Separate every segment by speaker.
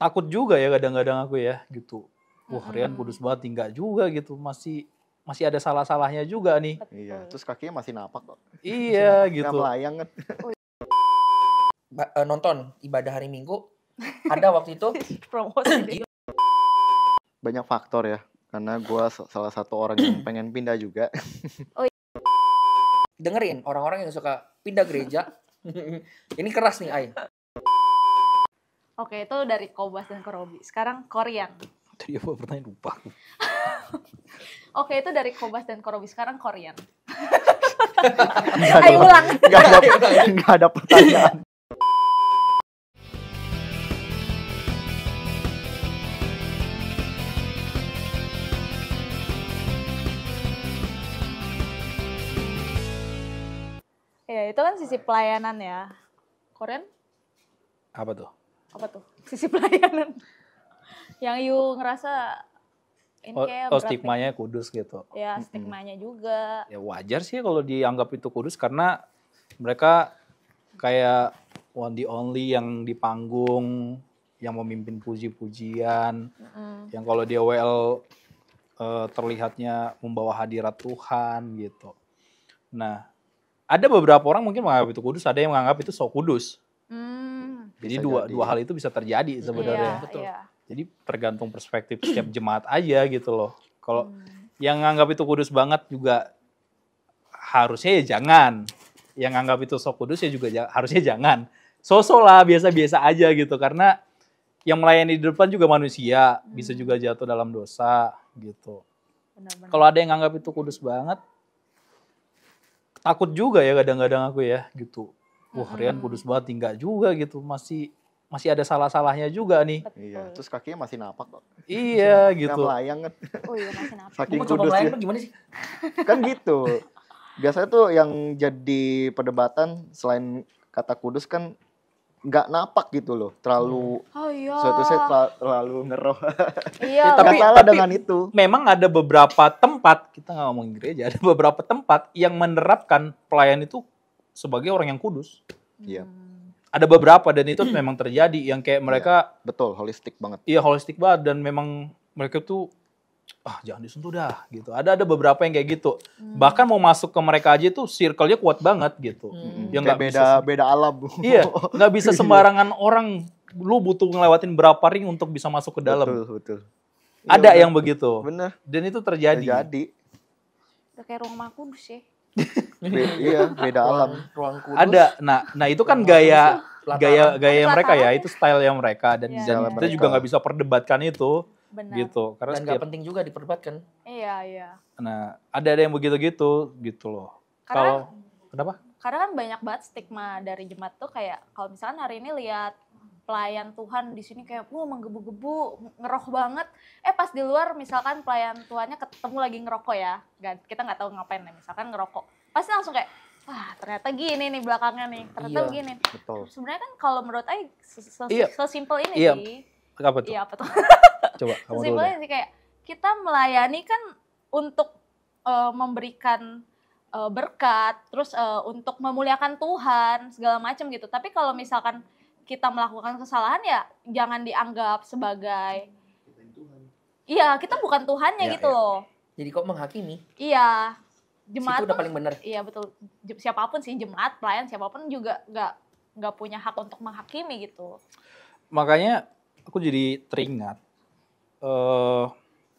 Speaker 1: takut juga ya kadang-kadang aku ya gitu. Wah, Rian kudus banget, enggak juga gitu. Masih ada salah-salahnya juga nih.
Speaker 2: Iya, terus kakinya masih napak kok.
Speaker 1: Iya
Speaker 2: Nggak
Speaker 1: gitu.
Speaker 2: melayang kan.
Speaker 3: Nonton ibadah hari Minggu ada waktu itu
Speaker 4: Promosi deh.
Speaker 2: Banyak faktor ya, karena gue salah satu orang yang pengen pindah juga.
Speaker 3: dengerin orang-orang yang suka pindah gereja. Ini keras nih, Ai.
Speaker 4: Oke, itu dari Kobas dan Korobi. Sekarang Korean.
Speaker 1: Tadi apa pertanyaan lupa.
Speaker 4: Oke, itu dari Kobas dan Korobi. Sekarang Korean.
Speaker 2: Nggak
Speaker 4: Ayo
Speaker 2: ada-
Speaker 4: ulang.
Speaker 2: nggak ada pertanyaan.
Speaker 4: Ya, itu kan sisi pelayanan ya. Korean?
Speaker 1: Apa tuh?
Speaker 4: Apa tuh? Sisi pelayanan. Yang you ngerasa ini kayak berat nih.
Speaker 1: Stigmanya kudus gitu.
Speaker 4: Ya, stigmanya juga.
Speaker 1: Ya wajar sih kalau dianggap itu kudus karena mereka kayak one the only yang di panggung, yang memimpin puji-pujian, yang kalau dia terlihatnya membawa hadirat Tuhan gitu. Nah, ada beberapa orang mungkin menganggap itu kudus, ada yang menganggap itu sok kudus. Jadi
Speaker 2: Bisa
Speaker 1: dua hal itu bisa terjadi sebenarnya.
Speaker 4: Iya,
Speaker 3: Betul.
Speaker 4: iya.
Speaker 1: Jadi tergantung perspektif setiap jemaat aja gitu loh. Kalau yang nganggap itu kudus banget juga harusnya ya jangan. Yang nganggap itu sok kudus ya juga harusnya jangan. So-so lah, biasa-biasa aja gitu. Karena yang melayani di depan juga manusia, bisa juga jatuh dalam dosa gitu.
Speaker 4: Benar-benar.
Speaker 1: Kalau ada yang nganggap itu kudus banget, takut juga ya kadang-kadang aku ya gitu. Wah, Rian kudus banget, enggak juga gitu. Masih ada salah-salahnya juga nih.
Speaker 2: Iya, terus kakinya masih napak kok.
Speaker 1: Iya
Speaker 2: Nggak
Speaker 1: gitu.
Speaker 2: melayang kan.
Speaker 4: Oh iya, masih napas.
Speaker 2: Saking
Speaker 3: Mau coba
Speaker 2: kudus
Speaker 3: melayang
Speaker 2: ya.
Speaker 3: tuh gimana sih?
Speaker 2: Kan gitu. Biasanya tuh yang jadi perdebatan selain kata kudus kan nggak napak gitu loh. Terlalu
Speaker 4: Oh iya.
Speaker 2: suatu saya terlalu ngeroh.
Speaker 4: Iya.
Speaker 1: Tapi-
Speaker 2: Nggak salah dengan itu.
Speaker 1: Memang ada beberapa tempat, kita nggak ngomongin gereja, ada beberapa tempat yang menerapkan pelayan itu sebagai orang yang kudus.
Speaker 2: Iya,
Speaker 1: Ada beberapa dan itu memang terjadi yang kayak mereka
Speaker 2: betul, holistik banget.
Speaker 1: iya holistik banget dan memang mereka tuh jangan disentuh dah gitu. Ada beberapa yang kayak gitu. Bahkan mau masuk ke mereka aja tuh circle-nya kuat banget gitu. Yang
Speaker 2: Kayak
Speaker 1: nggak
Speaker 2: beda alam.
Speaker 1: Iya, nggak bisa sembarangan orang. Lu butuh ngelewatin berapa ring untuk bisa masuk ke dalam.
Speaker 2: Betul.
Speaker 1: Ada
Speaker 2: Iya,
Speaker 1: yang begitu.
Speaker 2: bener.
Speaker 1: Dan itu terjadi.
Speaker 2: Jadi,
Speaker 4: Udah kayak ruang maha kudus ya.
Speaker 2: iya, beda alam.
Speaker 3: Ruang kudus.
Speaker 1: Ada. Nah itu kan gaya
Speaker 4: Ada
Speaker 1: mereka ya,
Speaker 4: latarnya.
Speaker 1: itu style yang mereka dan
Speaker 4: Iya,
Speaker 1: dan
Speaker 2: iya.
Speaker 1: kita juga nggak bisa perdebatkan itu
Speaker 4: Benar.
Speaker 1: gitu. Karena
Speaker 3: Dan nggak penting juga diperdebatkan.
Speaker 4: Iya, iya.
Speaker 1: nah ada yang begitu gitu loh.
Speaker 4: Karena-
Speaker 1: Kenapa?
Speaker 4: Karena kan banyak banget stigma dari jemaat tuh kayak kalau misalkan hari ini lihat pelayan Tuhan di sini kayak menggebu-gebu, ngeroh banget. Pas di luar misalkan pelayan Tuhannya ketemu lagi ngerokok ya. Kita nggak tahu ngapain ya, misalkan ngerokok. Pasti langsung kayak, wah ternyata gini nih belakangnya nih, ternyata
Speaker 3: Iya.
Speaker 4: begini.
Speaker 2: Betul.
Speaker 4: Sebenarnya kan kalau menurut Ai
Speaker 1: Iya.
Speaker 4: sesimpel ini
Speaker 1: Iya.
Speaker 4: sih.
Speaker 1: Apa tuh?
Speaker 4: Iya apa tuh?
Speaker 1: Coba kamu dulu
Speaker 4: Sesimpel
Speaker 1: deh.
Speaker 4: ini sih kayak kita melayani kan untuk memberikan berkat, terus untuk memuliakan Tuhan segala macam gitu. Tapi kalau misalkan kita melakukan kesalahan ya jangan dianggap sebagai iya kita bukan Tuhannya
Speaker 3: Iya,
Speaker 4: gitu
Speaker 3: iya.
Speaker 4: loh.
Speaker 3: Jadi kok menghakimi?
Speaker 4: Iya
Speaker 3: Itu
Speaker 4: jemaat
Speaker 3: udah
Speaker 4: tuh-
Speaker 3: paling benar.
Speaker 4: iya betul. Siapapun sih jemaat pelayan siapapun juga nggak punya hak untuk menghakimi gitu.
Speaker 1: Makanya aku jadi teringat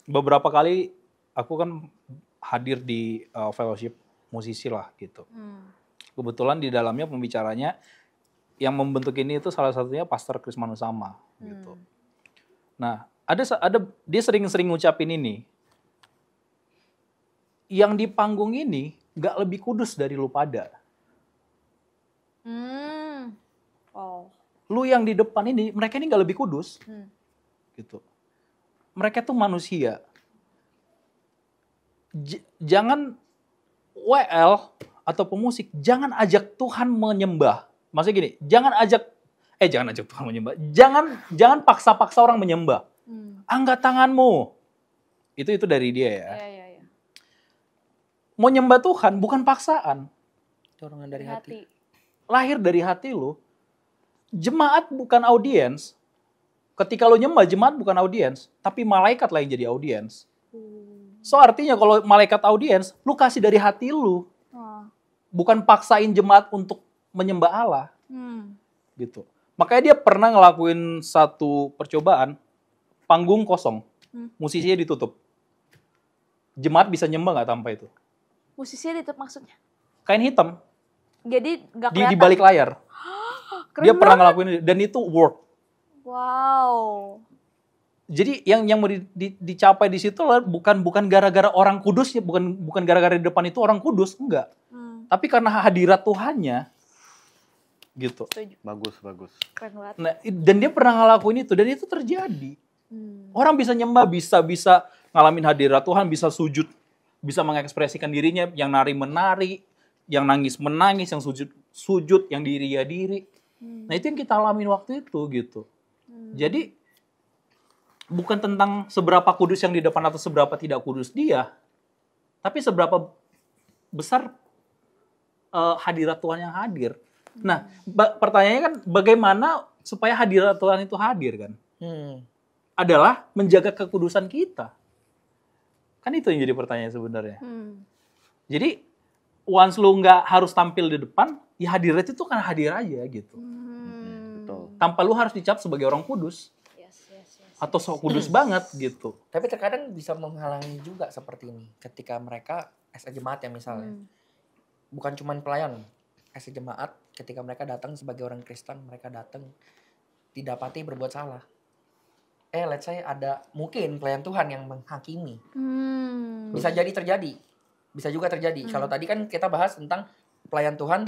Speaker 1: beberapa kali aku kan hadir di fellowship musisi lah gitu. Kebetulan di dalamnya pembicaranya yang membentuk ini itu salah satunya Pastor Chris Manusama gitu. Nah, ada dia sering-sering ngucapin ini. Yang di panggung ini nggak lebih kudus dari lu pada.
Speaker 4: Oh.
Speaker 1: Lu yang di depan ini, mereka ini nggak lebih kudus. Gitu. Mereka tuh manusia. Jangan WL atau pemusik, jangan ajak Tuhan menyembah. Maksudnya gini, jangan ajak Tuhan menyembah. Jangan paksa-paksa orang menyembah. Angkat tanganmu. Itu dari dia ya.
Speaker 4: Iya.
Speaker 1: Mau nyembah Tuhan bukan paksaan.
Speaker 3: Dorongan dari hati.
Speaker 1: Lahir dari hati lu. Jemaat bukan audiens. Ketika lo nyembah, jemaat bukan audiens, tapi malaikat lah yang jadi audiens. So artinya kalau malaikat audiens, lu kasih dari hati lu.
Speaker 4: Oh.
Speaker 1: Bukan paksain jemaat untuk menyembah Allah.
Speaker 4: Hmm.
Speaker 1: Gitu. Makanya dia pernah ngelakuin satu percobaan, panggung kosong, musisinya ditutup. Jemaat bisa nyembah nggak tanpa itu?
Speaker 4: Musisinya ditutup maksudnya.
Speaker 1: Kain hitam
Speaker 4: Jadi nggak
Speaker 1: di
Speaker 4: kelihatan.
Speaker 1: balik layar.
Speaker 4: Keren
Speaker 1: Dia pernah
Speaker 4: banget.
Speaker 1: ngelakuin itu, dan itu work.
Speaker 4: Wow.
Speaker 1: Jadi yang mau dicapai di situ bukan gara-gara orang kudus ya, bukan gara-gara di depan itu orang kudus, enggak. Tapi karena hadirat Tuhannya, gitu.
Speaker 4: Setuju.
Speaker 2: Bagus.
Speaker 4: Keren banget.
Speaker 1: Nah, dan dia pernah ngelakuin itu dan itu terjadi. Orang bisa nyembah, bisa ngalamin hadirat Tuhan, bisa sujud, bisa mengekspresikan dirinya, yang nari menari, yang nangis menangis, yang sujud, yang diri ya diri. Nah, itu yang kita alamin waktu itu gitu. Jadi bukan tentang seberapa kudus yang di depan atau seberapa tidak kudus dia, tapi seberapa besar hadirat Tuhan yang hadir. Nah, pertanyaannya kan bagaimana supaya hadirat Tuhan itu hadir kan? Adalah menjaga kekudusan kita. Kan itu yang jadi pertanyaan sebenarnya. Jadi once lu nggak harus tampil di depan, ya hadirat itu kan hadir aja gitu.
Speaker 2: Betul.
Speaker 1: Tanpa lu harus dicap sebagai orang kudus.
Speaker 4: Yes.
Speaker 1: Atau sok kudus banget gitu.
Speaker 3: Tapi terkadang bisa menghalangi juga seperti ini. Ketika mereka as a jemaat ya misalnya. Bukan cuma pelayan. As a jemaat ketika mereka datang sebagai orang Kristen. Mereka datang didapati berbuat salah. Let's say ada mungkin pelayan Tuhan yang menghakimi. Bisa jadi terjadi. Bisa juga terjadi. Kalau tadi kan kita bahas tentang pelayan Tuhan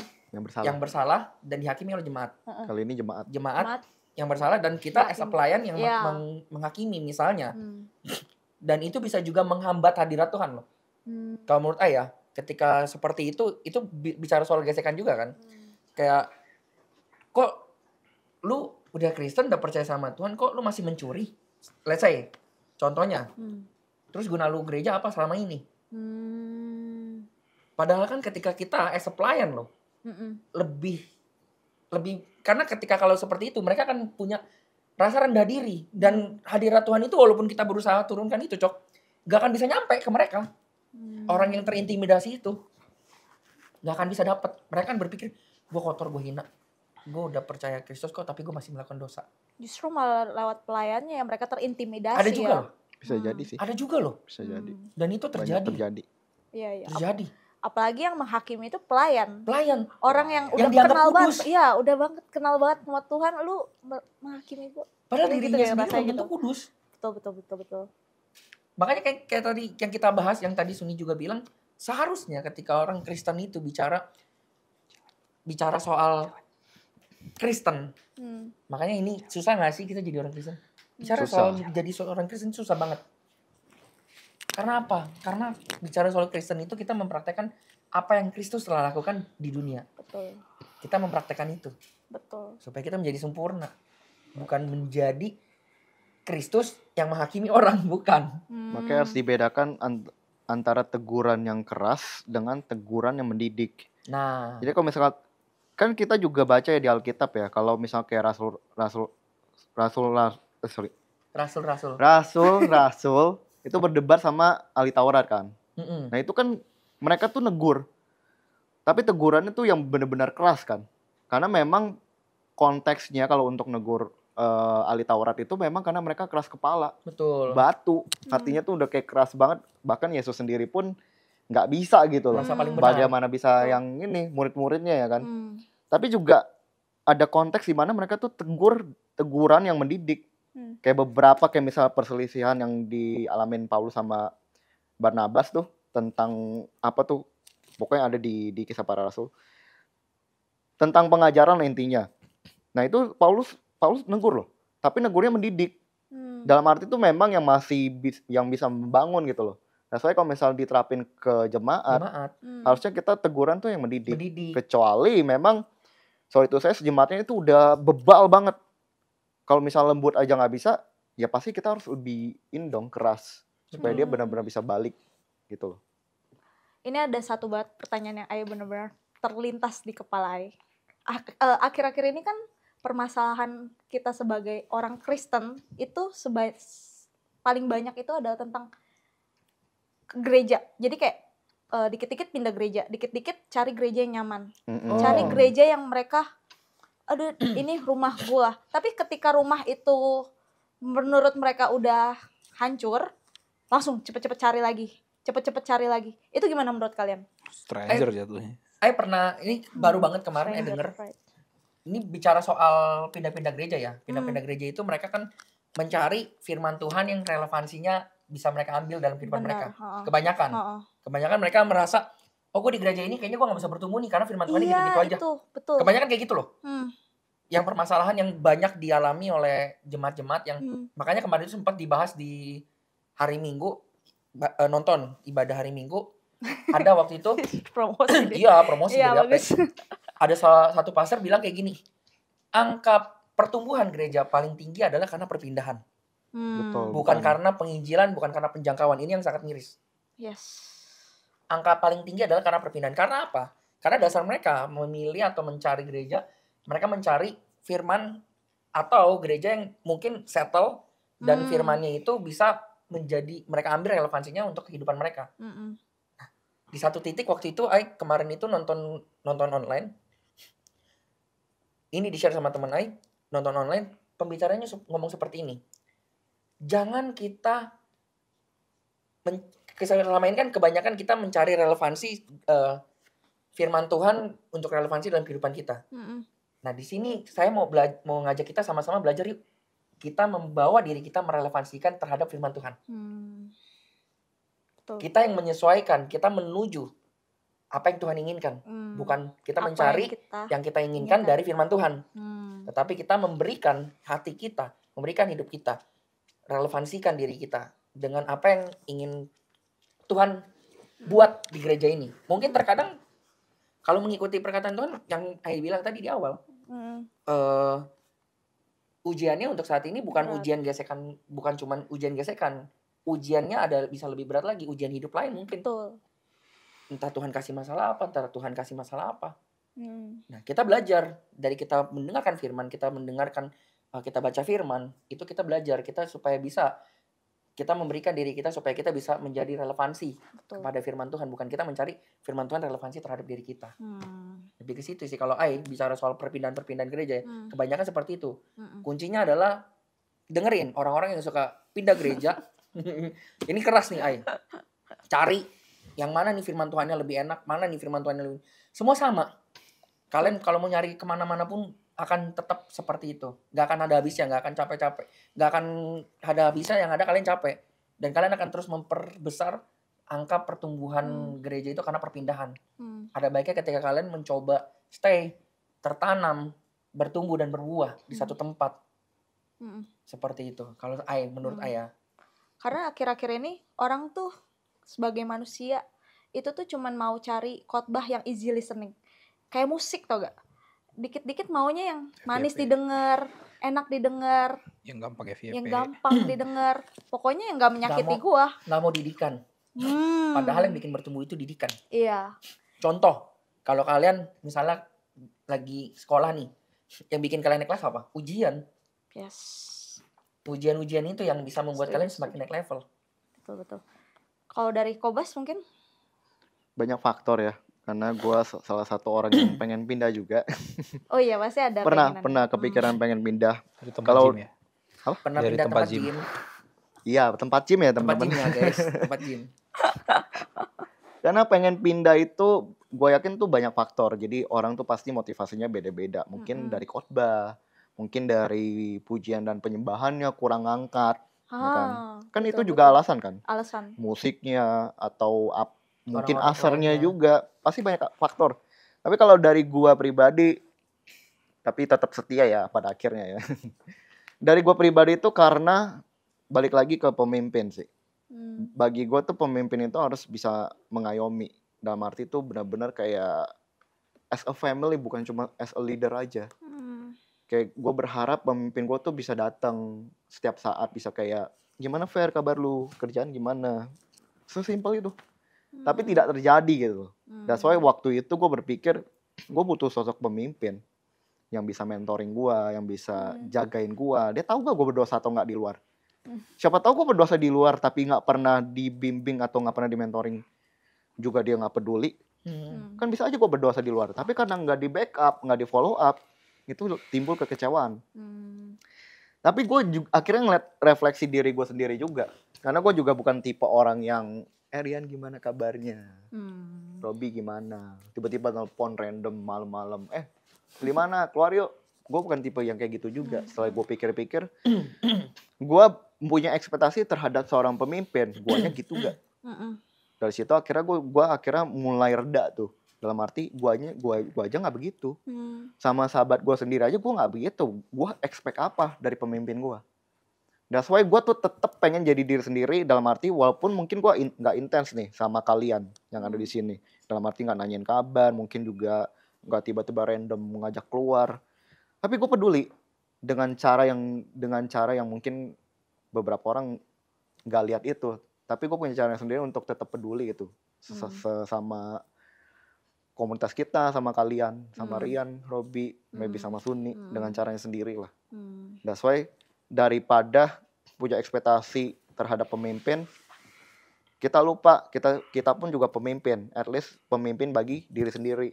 Speaker 3: yang bersalah dan dihakimi oleh jemaat.
Speaker 2: Kali ini jemaat.
Speaker 3: Jemaat yang bersalah dan kita as a pelayan yang menghakimi misalnya. Dan itu bisa juga menghambat hadirat Tuhan loh. Kalau menurut Ayah, ketika seperti itu bicara soal gesekan juga kan. Kayak kok lu udah Kristen, udah percaya sama Tuhan, kok lu masih mencuri? Let's say contohnya. Terus guna lu gereja apa selama ini? Padahal kan ketika kita as a pelayan loh, lebih karena ketika kalau seperti itu mereka kan punya rasa rendah diri dan hadirat Tuhan itu walaupun kita berusaha turunkan itu gak akan bisa nyampe ke mereka. Orang yang terintimidasi itu gak akan bisa dapat. Mereka kan berpikir gue kotor, gue hina, gue udah percaya Kristus kok tapi gue masih melakukan dosa.
Speaker 4: Justru malah lewat pelayannya yang mereka terintimidasi.
Speaker 3: Ada juga loh.
Speaker 2: Bisa jadi sih.
Speaker 3: Ada juga loh.
Speaker 2: Bisa jadi.
Speaker 3: Dan itu
Speaker 2: Banyak
Speaker 3: terjadi.
Speaker 2: terjadi.
Speaker 4: Iya.
Speaker 3: Terjadi.
Speaker 4: Apalagi yang menghakimi itu pelayan.
Speaker 3: Orang
Speaker 4: yang
Speaker 3: yang
Speaker 4: udah
Speaker 3: dianggap
Speaker 4: kenal
Speaker 3: kudus.
Speaker 4: banget. Iya, udah banget kenal banget sama Tuhan, lu menghakimi gue.
Speaker 3: Padahal
Speaker 4: Gitu
Speaker 3: dirinya
Speaker 4: ya,
Speaker 3: sendiri
Speaker 4: rasanya
Speaker 3: belum tentu
Speaker 4: gitu.
Speaker 3: kudus.
Speaker 4: Betul.
Speaker 3: Makanya kayak tadi yang kita bahas, yang tadi Suni juga bilang, seharusnya ketika orang Kristen itu bicara soal Kristen. Makanya ini susah gak sih kita jadi orang Kristen? Bicara
Speaker 2: Susah.
Speaker 3: soal jadi seorang Kristen susah banget. Karena apa? Karena bicara soal Kristen itu kita mempraktekkan apa yang Kristus telah lakukan di dunia.
Speaker 4: Betul.
Speaker 3: Kita mempraktekkan itu.
Speaker 4: Betul.
Speaker 3: Supaya kita menjadi sempurna. Bukan menjadi Kristus yang menghakimi orang, bukan.
Speaker 2: Makanya harus dibedakan antara teguran yang keras dengan teguran yang mendidik.
Speaker 3: Nah,
Speaker 2: Jadi kalau misalkan kan kita juga baca ya di Alkitab ya, kalau misal kayak rasul itu berdebat sama ahli Taurat kan. Nah itu kan mereka tuh negur, tapi tegurannya tuh yang benar-benar keras kan, karena memang konteksnya kalau untuk negur ahli Taurat itu memang karena mereka keras kepala,
Speaker 3: betul.
Speaker 2: batu, hatinya tuh udah kayak keras banget, bahkan Yesus sendiri pun nggak bisa gitu loh.
Speaker 3: Merasa paling benar.
Speaker 2: Bagaimana bisa yang ini murid-muridnya ya kan? Tapi juga ada konteks di mana mereka tuh teguran yang mendidik. Kayak beberapa kayak misal perselisihan yang dialamin Paulus sama Barnabas tuh tentang apa tuh? Pokoknya ada di Kisah Para Rasul. Tentang pengajaran lah intinya. Nah, itu Paulus negur loh. Tapi negurnya mendidik. Dalam arti itu memang yang masih yang bisa membangun gitu loh. Nah, soalnya kalau misal diterapin ke jemaat. Harusnya kita teguran tuh yang mendidik. Kecuali memang soal itu saya sejemaatnya itu udah bebal banget. Kalau misal lembut aja nggak bisa, ya pasti kita harus lebih dong keras supaya dia benar-benar bisa balik gitu loh.
Speaker 4: Ini ada satu pertanyaan yang Ayo benar-benar terlintas di kepala Ayo. Akhir-akhir ini kan permasalahan kita sebagai orang Kristen itu paling banyak itu adalah tentang gereja. Jadi kayak dikit-dikit pindah gereja, dikit-dikit cari gereja yang nyaman, cari gereja yang mereka, aduh ini rumah gua. Tapi ketika rumah itu menurut mereka udah hancur, langsung cepet-cepet cari lagi. Itu gimana menurut kalian?
Speaker 1: Stranger jatuhnya.
Speaker 3: Pernah, ini baru banget kemarin denger. Ini bicara soal pindah-pindah gereja ya. Pindah-pindah gereja itu mereka kan mencari firman Tuhan yang relevansinya bisa mereka ambil dalam kehidupan mereka. Kebanyakan mereka merasa, oh gue di gereja ini kayaknya gue gak bisa bertumbuh nih karena firman Tuhan gitu-gitu aja.
Speaker 4: Betul.
Speaker 3: Kebanyakan kayak gitu loh. Yang permasalahan yang banyak dialami oleh jemaat-jemaat yang makanya kemarin itu sempat dibahas di hari Minggu, nonton ibadah hari Minggu. Ada waktu itu promosi. Iya, promosi dari apa? Ada salah satu pastor bilang kayak gini, angka pertumbuhan gereja paling tinggi adalah karena perpindahan.
Speaker 2: Betul.
Speaker 3: Bukan karena penginjilan, bukan karena penjangkauan. Ini yang sangat miris.
Speaker 4: Yes.
Speaker 3: Angka paling tinggi adalah karena perpindahan. Karena apa? Karena dasar mereka memilih atau mencari gereja, mereka mencari firman atau gereja yang mungkin settle dan firmannya itu bisa menjadi, mereka ambil relevansinya untuk kehidupan mereka. Nah, di satu titik waktu itu, kemarin itu nonton online. Ini di-share sama teman nonton online, pembicaranya ngomong seperti ini. Jangan kita selama ini kan kebanyakan kita mencari relevansi firman Tuhan untuk relevansi dalam kehidupan kita. Nah, di sini saya mau ngajak kita sama-sama belajar yuk. Kita membawa diri kita merelevansikan terhadap firman Tuhan. Betul. Kita yang menyesuaikan, kita menuju apa yang Tuhan inginkan. Bukan kita mencari yang kita inginkan dari firman Tuhan. Tetapi kita memberikan hati kita, memberikan hidup kita, relevansikan diri kita dengan apa yang ingin Tuhan buat di gereja ini. Mungkin terkadang kalau mengikuti perkataan Tuhan yang Ai bilang tadi di awal, ujiannya untuk saat ini bukan ujian gesekan, bukan cuman ujian gesekan. Ujiannya ada bisa lebih berat lagi, ujian hidup lain mungkin.
Speaker 4: Betul.
Speaker 3: Entah Tuhan kasih masalah apa, entah Tuhan kasih masalah apa. Nah, kita belajar dari kita mendengarkan firman, kita baca firman, itu kita belajar kita supaya bisa kita memberikan diri kita supaya kita bisa menjadi relevansi kepada firman Tuhan, bukan kita mencari firman Tuhan relevansi terhadap diri kita. Lebih ke situ sih kalau bicara soal perpindahan gereja ya, kebanyakan seperti itu. Kuncinya adalah dengerin orang-orang yang suka pindah gereja. Ini keras nih cari yang mana nih firman Tuhannya lebih enak, mana nih firman Tuhannya lebih, semua sama. Kalian kalau mau nyari kemana-mana pun akan tetap seperti itu. Gak akan ada habisnya, gak akan capek-capek. Gak akan ada habisnya, yang ada kalian capek. Dan kalian akan terus memperbesar angka pertumbuhan gereja itu karena perpindahan. Ada baiknya ketika kalian mencoba stay, tertanam, bertumbuh dan berbuah di satu tempat. Seperti itu. Kalau menurut Ayah.
Speaker 4: Karena akhir-akhir ini orang tuh sebagai manusia itu tuh cuman mau cari khotbah yang easy listening. Kayak musik tau gak? Dikit-dikit maunya yang manis didengar, enak didengar,
Speaker 1: yang gampang FYP,
Speaker 4: yang gampang didengar, pokoknya yang gak menyakiti gua.
Speaker 3: Gak mau didikan. Padahal yang bikin bertumbuh itu didikan.
Speaker 4: Iya.
Speaker 3: Contoh, kalau kalian misalnya lagi sekolah nih, yang bikin kalian naik kelas apa? Ujian.
Speaker 4: Yes.
Speaker 3: Ujian-ujian itu yang bisa membuat kalian semakin naik level.
Speaker 4: Betul. Kalau dari Kobas mungkin?
Speaker 2: Banyak faktor ya. Karena gue salah satu orang yang pengen pindah juga.
Speaker 4: Oh iya, pasti ada.
Speaker 2: Pernah kepikiran pengen pindah.
Speaker 1: Kalau gym ya?
Speaker 3: Pernah pindah tempat gym.
Speaker 2: Iya, tempat gym ya teman-teman.
Speaker 3: Tempat gym ya guys, tempat gym.
Speaker 2: Karena pengen pindah itu, gue yakin tuh banyak faktor. Jadi orang tuh pasti motivasinya beda-beda. Mungkin dari khotbah, mungkin dari pujian dan penyembahannya kurang ngangkat. Kan itu juga alasan kan?
Speaker 4: Alasan.
Speaker 2: Musiknya atau mungkin
Speaker 3: Orang-orang
Speaker 2: asarnya juga, pasti banyak faktor. Tapi kalau dari gua pribadi, tapi tetap setia ya pada akhirnya ya. Dari gua pribadi itu karena balik lagi ke pemimpin sih. Bagi gua tuh pemimpin itu harus bisa mengayomi. Dalam arti itu benar-benar kayak as a family, bukan cuma as a leader aja. Kayak gua berharap pemimpin gua tuh bisa datang setiap saat, bisa kayak gimana Fer, kabar lu, kerjaan gimana, sesimpel itu. Tapi tidak terjadi gitu. That's why waktu itu gue berpikir gue butuh sosok pemimpin yang bisa mentoring gua, yang bisa jagain gua. Dia tahu gak gua berdosa atau nggak di luar. Siapa tahu gua berdosa di luar tapi nggak pernah dibimbing atau nggak pernah dimentoring juga dia nggak peduli. Kan bisa aja gua berdosa di luar, tapi karena nggak di backup, nggak di follow up, itu timbul kekecewaan. Tapi gue akhirnya ngeliat refleksi diri gue sendiri juga, karena gue juga bukan tipe orang yang Rian gimana kabarnya, Robi gimana, tiba-tiba nelpon random malam-malam, beli mana, keluar yuk. Gue bukan tipe yang kayak gitu juga. Setelah gue pikir-pikir, gue punya ekspektasi terhadap seorang pemimpin, guanya gitu gak? Dari situ akhirnya gue akhirnya mulai reda tuh. Dalam arti gua aja nggak begitu. Sama sahabat gue sendiri aja gue nggak begitu. Gue expect apa dari pemimpin gue? That's why gue tuh tetap pengen jadi diri sendiri, dalam arti walaupun mungkin gue nggak intens nih sama kalian yang ada di sini. Dalam arti nggak nanyain kabar, mungkin juga nggak tiba-tiba random mengajak keluar. Tapi gue peduli dengan cara yang mungkin beberapa orang nggak lihat itu. Tapi gue punya cara sendiri untuk tetap peduli gitu sama komunitas kita, sama kalian, sama Rian, Robi, maybe sama Suni, dengan caranya sendiri lah. That's why daripada punya ekspektasi terhadap pemimpin, kita lupa kita pun juga pemimpin, at least pemimpin bagi diri sendiri.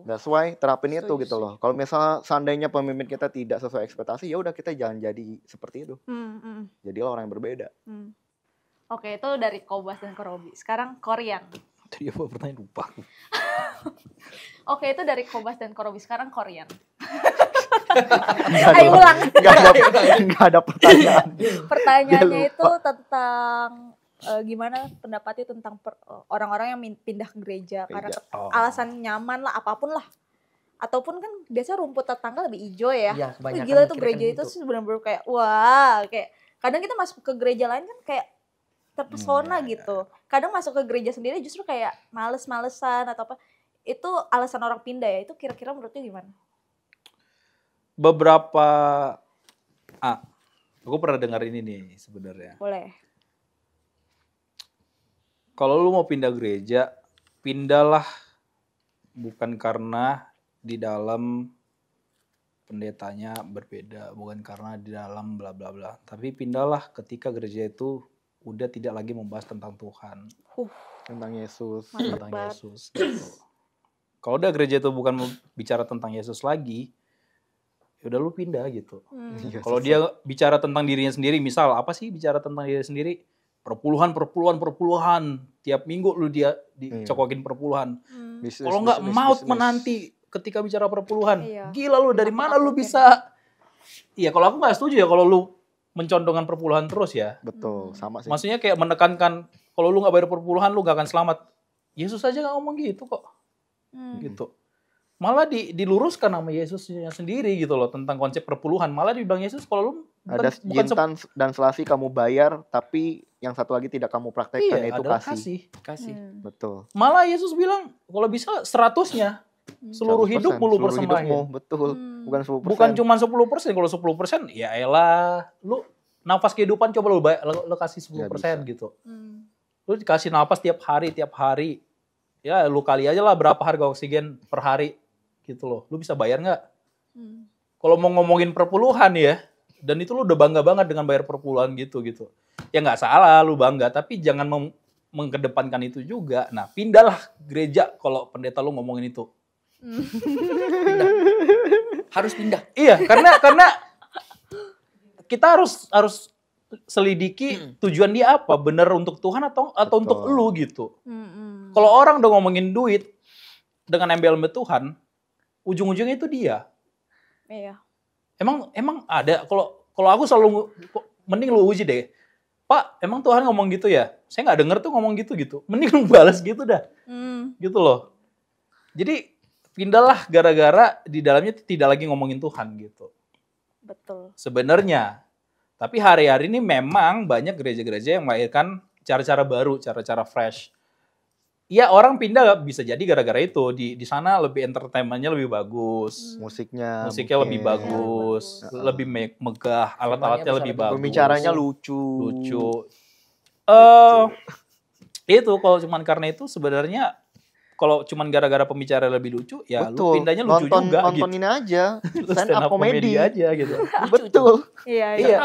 Speaker 2: That's why terapin itu gitu loh. Kalau misalnya seandainya pemimpin kita tidak sesuai ekspektasi, ya udah kita jangan jadi seperti itu. Jadilah orang yang berbeda.
Speaker 4: Oke, itu dari Kobas dan Robi. Sekarang Korian.
Speaker 1: Tadi apa pertanyaan, lupa.
Speaker 4: Oke, itu dari Kobas dan Robi. Sekarang Korian. Ayo ulang.
Speaker 2: Gak ada pertanyaan.
Speaker 4: Pertanyaannya itu tentang gimana pendapatnya tentang orang-orang yang pindah ke gereja karena alasan nyaman lah, apapun lah. Ataupun kan biasa rumput tetangga lebih hijau ya.
Speaker 3: Iya, kebanyakan
Speaker 4: gila tuh gereja
Speaker 3: kan
Speaker 4: itu
Speaker 3: gitu.
Speaker 4: sih benar-benar kayak wah, kayak kadang kita masuk ke gereja lain kan kayak terpesona gitu. Kadang masuk ke gereja sendiri justru kayak males-malesan atau apa. Itu alasan orang pindah ya. Itu kira-kira menurutnya gimana?
Speaker 1: Beberapa aku pernah dengar ini nih sebenarnya.
Speaker 4: Boleh.
Speaker 1: Kalau lu mau pindah gereja, pindahlah bukan karena di dalam pendetanya berbeda, bukan karena di dalam bla bla bla, tapi pindahlah ketika gereja itu udah tidak lagi membahas tentang Tuhan,
Speaker 2: Tentang Yesus.
Speaker 1: tentang Yesus. Gitu. Kalau udah gereja itu bukan bicara tentang Yesus lagi, ya udah lu pindah gitu. Kalau dia bicara tentang dirinya sendiri, misal apa sih bicara tentang dirinya sendiri? Perpuluhan, tiap minggu lu dia dicokokin perpuluhan. Kalau nggak maut menanti ketika bicara perpuluhan. Gila lu, dari mana lu bisa? Iya, kalau aku nggak setuju ya kalau lu mencondongkan perpuluhan terus ya.
Speaker 2: Betul, sama sih.
Speaker 1: Maksudnya kayak menekankan kalau lu nggak bayar perpuluhan lu nggak akan selamat. Yesus aja nggak ngomong gitu kok. Gitu. Malah diluruskan sama Yesusnya sendiri gitu loh tentang konsep perpuluhan. Malah dibilang Yesus kalau lu
Speaker 2: ada jintan dan selasi kamu bayar, tapi yang satu lagi tidak kamu praktekkan, yaitu kasih. Betul.
Speaker 1: Malah Yesus bilang kalau bisa 100-nya seluruh hidupmu lu persembahin.
Speaker 2: Betul. Bukan 10%.
Speaker 1: Bukan cuma 10%. Kalau 10% ya elah, lu nafas kehidupan coba lu kasih 10% gitu. Lu dikasih nafas tiap hari. Ya lu kali aja lah berapa harga oksigen per hari gitu loh. Lu bisa bayar nggak? Kalau mau ngomongin perpuluhan ya, dan itu lu udah bangga banget dengan bayar perpuluhan gitu. Ya nggak salah lu bangga, tapi jangan mengedepankan itu juga. Nah, pindahlah gereja kalau pendeta lu ngomongin itu.
Speaker 3: Pindah. Harus pindah.
Speaker 1: Iya, karena kita harus selidiki tujuan dia apa, benar untuk Tuhan atau untuk lu gitu. Kalau orang udah ngomongin duit dengan embel-embel Tuhan, ujung-ujungnya itu dia.
Speaker 4: Iya.
Speaker 1: Emang ada, kalau aku selalu mending lu uji deh. Pak, emang Tuhan ngomong gitu ya? Saya nggak denger tuh ngomong gitu. Mending lu balas gitu dah. Gitu loh. Jadi pindahlah gara-gara di dalamnya tidak lagi ngomongin Tuhan gitu.
Speaker 4: Betul.
Speaker 1: Sebenarnya. Tapi hari-hari ini memang banyak gereja-gereja yang melahirkan cara-cara baru, cara-cara fresh. Iya, orang pindah bisa jadi gara-gara itu. Di sana lebih entertainment-nya lebih bagus.
Speaker 2: Musiknya
Speaker 1: lebih bagus, lebih megah, alat-alatnya lebih bagus.
Speaker 2: Pembicaranya lucu.
Speaker 1: Itu kalau cuman karena itu sebenarnya kalau cuman gara-gara pembicara lebih lucu, ya
Speaker 2: Betul.
Speaker 1: lu pindahnya lucu juga
Speaker 2: Nonton
Speaker 1: gitu.
Speaker 2: ini aja.
Speaker 1: Lu
Speaker 2: Stand up comedy
Speaker 1: aja gitu.
Speaker 2: Betul.
Speaker 4: Iya.
Speaker 1: Iya.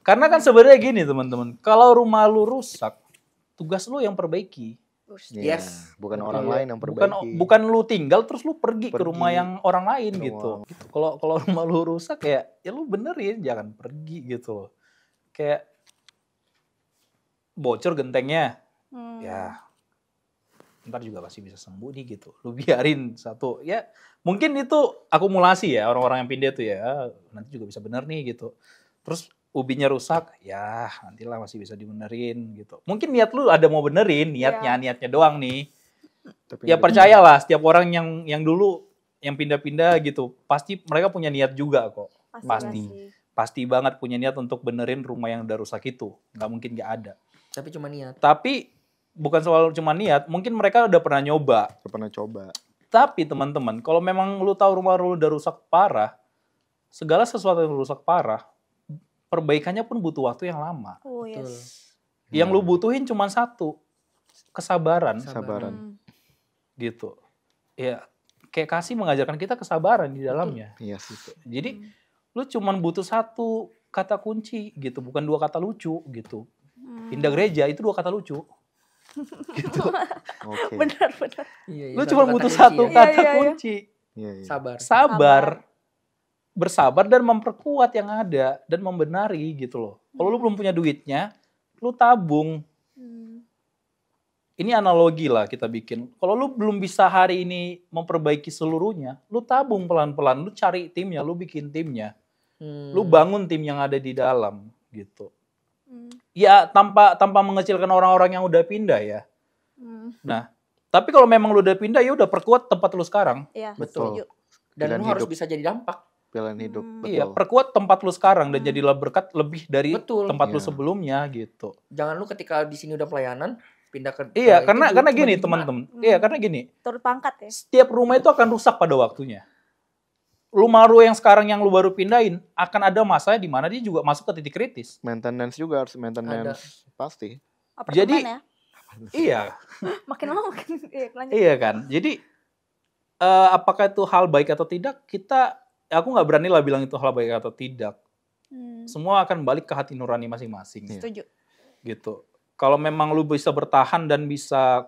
Speaker 1: Karena kan sebenarnya gini teman-teman, kalau rumah lu rusak, tugas lu yang perbaiki.
Speaker 3: Yes.
Speaker 2: Bukan orang
Speaker 1: Iya.
Speaker 2: lain yang perbaiki.
Speaker 1: Bukan lu tinggal terus lu pergi ke
Speaker 2: Pergi.
Speaker 1: rumah yang orang lain
Speaker 2: Ke
Speaker 1: gitu.
Speaker 2: rumah.
Speaker 1: Kalau rumah lu rusak ya lu benerin, jangan pergi gitu loh. Kayak bocor gentengnya, ya ntar juga pasti bisa sembuh nih gitu. Lu biarin satu, ya mungkin itu akumulasi ya orang-orang yang pindah tuh ya, nanti juga bisa bener nih gitu. Terus ubinya rusak, ya nantilah masih bisa dibenerin gitu. Mungkin niat lu ada mau benerin, niatnya doang nih.
Speaker 2: Tapi
Speaker 1: Ya percayalah, setiap orang yang dulu yang pindah-pindah gitu, pasti mereka punya niat juga kok. Pasti banget punya niat untuk benerin rumah yang udah rusak itu. Nggak mungkin nggak ada.
Speaker 3: Tapi cuma niat.
Speaker 1: Tapi bukan soal cuma niat, mungkin mereka udah pernah nyoba. Tapi teman-teman, kalau memang lu tahu rumah lu udah rusak parah, segala sesuatu yang rusak parah, perbaikannya pun butuh waktu yang lama.
Speaker 4: Oh, yes.
Speaker 1: Yang lu butuhin cuma satu, kesabaran. Gitu. Ya, kayak Kasih mengajarkan kita kesabaran di dalamnya.
Speaker 2: Yes.
Speaker 1: Gitu. Jadi lu cuma butuh satu kata kunci gitu, bukan dua kata lucu gitu. Pindah gereja itu dua kata lucu. Gitu.
Speaker 2: Oke.
Speaker 4: Benar.
Speaker 3: Iya,
Speaker 1: Lu cuma butuh satu kata kunci.
Speaker 2: Iya.
Speaker 3: Sabar.
Speaker 1: Bersabar dan memperkuat yang ada dan membenari gitu loh. Kalau lu belum punya duitnya, lu tabung. Ini analogi lah kita bikin. Kalau lu belum bisa hari ini memperbaiki seluruhnya, lu tabung pelan-pelan, lu cari timnya, lu bikin timnya. Lu bangun tim yang ada di dalam gitu. Ya tanpa mengecilkan orang-orang yang udah pindah ya. Nah, tapi kalau memang lu udah pindah ya udah perkuat tempat lu sekarang.
Speaker 4: Iya,
Speaker 2: Betul.
Speaker 4: setuju.
Speaker 3: Dan lu harus bisa jadi dampak.
Speaker 2: Pilihan hidup.
Speaker 1: Iya,
Speaker 2: Betul.
Speaker 1: perkuat tempat lu sekarang dan jadilah berkat lebih dari tempat lu
Speaker 2: Iya.
Speaker 1: sebelumnya gitu.
Speaker 3: Jangan lu ketika di sini udah pelayanan pindah ke
Speaker 1: Iya,
Speaker 3: itu
Speaker 1: karena
Speaker 3: cuma
Speaker 1: gini
Speaker 3: di
Speaker 1: teman-teman. Iya, karena gini.
Speaker 4: Turut pangkat ya.
Speaker 1: Setiap rumah itu akan rusak pada waktunya. Rumah lu yang sekarang yang lu baru pindahin akan ada masa di mana dia juga masuk ke titik kritis.
Speaker 2: Maintenance juga harus maintenance pasti.
Speaker 4: Apartemen
Speaker 1: Jadi
Speaker 4: ya.
Speaker 1: iya,
Speaker 4: Makin lama makin lanjut.
Speaker 1: iya kan. Jadi apakah itu hal baik atau tidak? Aku nggak berani lah bilang itu hal baik atau tidak. Semua akan balik ke hati nurani masing-masing.
Speaker 4: Setuju.
Speaker 1: Gitu. Kalau memang lu bisa bertahan dan bisa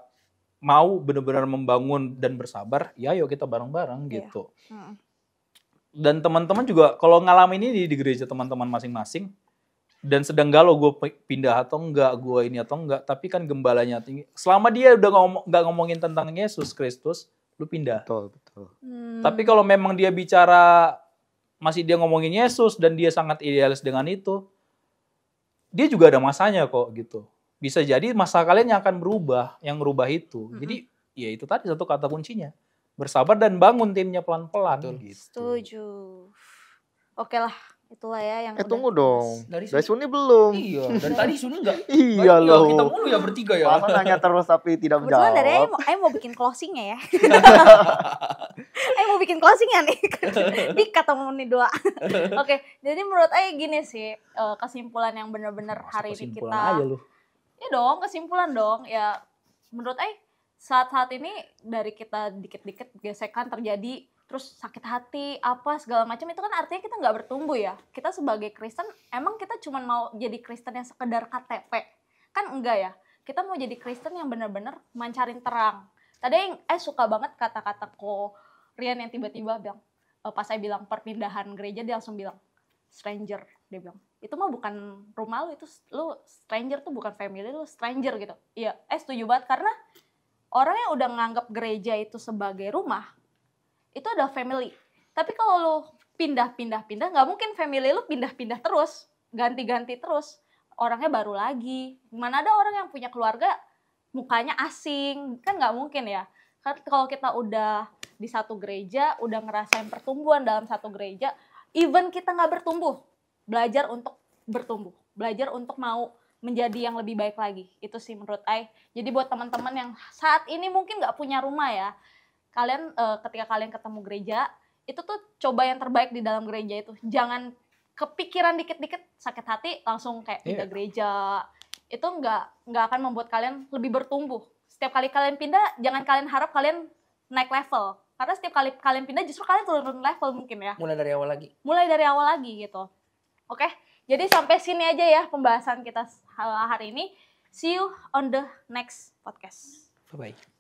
Speaker 1: mau benar-benar membangun dan bersabar, ya yuk kita bareng-bareng gitu. Dan teman-teman juga kalau ngalamin ini di gereja teman-teman masing-masing dan sedang galau gue pindah atau enggak, gue ini atau enggak, tapi kan gembalanya tinggi. Selama dia udah nggak ngomongin tentang Yesus Kristus, lu pindah.
Speaker 2: Betul.
Speaker 1: Tapi kalau memang dia bicara masih dia ngomongin Yesus dan dia sangat idealis dengan itu, dia juga ada masanya kok gitu. Bisa jadi masa kalian yang akan berubah, yang merubah itu. Jadi ya itu tadi satu kata kuncinya. Bersabar dan bangun timnya pelan-pelan. Gitu.
Speaker 4: Setuju. Oke lah, itulah ya yang
Speaker 2: Tunggu
Speaker 4: udah
Speaker 2: dong.
Speaker 3: Dari
Speaker 2: Dari Suni belum.
Speaker 3: Iya, dan tadi Suni enggak.
Speaker 2: Iya loh.
Speaker 3: Kita mulu ya bertiga ya.
Speaker 2: Masa nanya terus tapi tidak
Speaker 4: Kebetulan dari
Speaker 2: menjawab.
Speaker 4: Ayo mau bikin closingnya ya. Ayo mau bikin closingnya nih. Dikat sama nih doa. Oke, jadi menurut Ayo gini sih, kesimpulan yang benar-benar hari ini kita.
Speaker 1: Aja lu.
Speaker 4: Ya dong, kesimpulan dong. Ya menurut Ayo saat-saat ini dari kita dikit-dikit gesekan terjadi, terus sakit hati, apa segala macam, itu kan artinya kita nggak bertumbuh ya. Kita sebagai Kristen, emang kita cuma mau jadi Kristen yang sekedar KTP? Kan enggak ya. Kita mau jadi Kristen yang benar-benar mancarin terang. Tadi yang suka banget kata-kata Rian yang tiba-tiba bilang, pas saya bilang perpindahan gereja, dia langsung bilang, stranger. Dia bilang, itu mah bukan rumah lu, itu lu stranger tuh bukan family lu, stranger gitu. Iya, setuju banget, karena orang yang udah nganggap gereja itu sebagai rumah, itu ada family. Tapi kalau lu pindah-pindah, nggak mungkin family lu pindah-pindah terus, ganti-ganti terus. Orangnya baru lagi. Mana ada orang yang punya keluarga mukanya asing, kan nggak mungkin ya. Kan kalau kita udah di satu gereja, udah ngerasain pertumbuhan dalam satu gereja, even kita nggak bertumbuh, belajar untuk bertumbuh, belajar untuk mau menjadi yang lebih baik lagi. Itu sih menurut Ai. Jadi buat teman-teman yang saat ini mungkin nggak punya rumah ya, kalian ketika kalian ketemu gereja, itu tuh coba yang terbaik di dalam gereja itu. Jangan kepikiran dikit-dikit sakit hati langsung kayak pindah gereja. Itu nggak akan membuat kalian lebih bertumbuh. setiap kali kalian pindah, jangan kalian harap kalian naik level. Karena setiap kali kalian pindah justru kalian turun level mungkin ya.
Speaker 3: Mulai dari awal lagi gitu. Oke, jadi sampai sini aja ya pembahasan kita hari ini. See you on the next podcast.
Speaker 1: Bye-bye.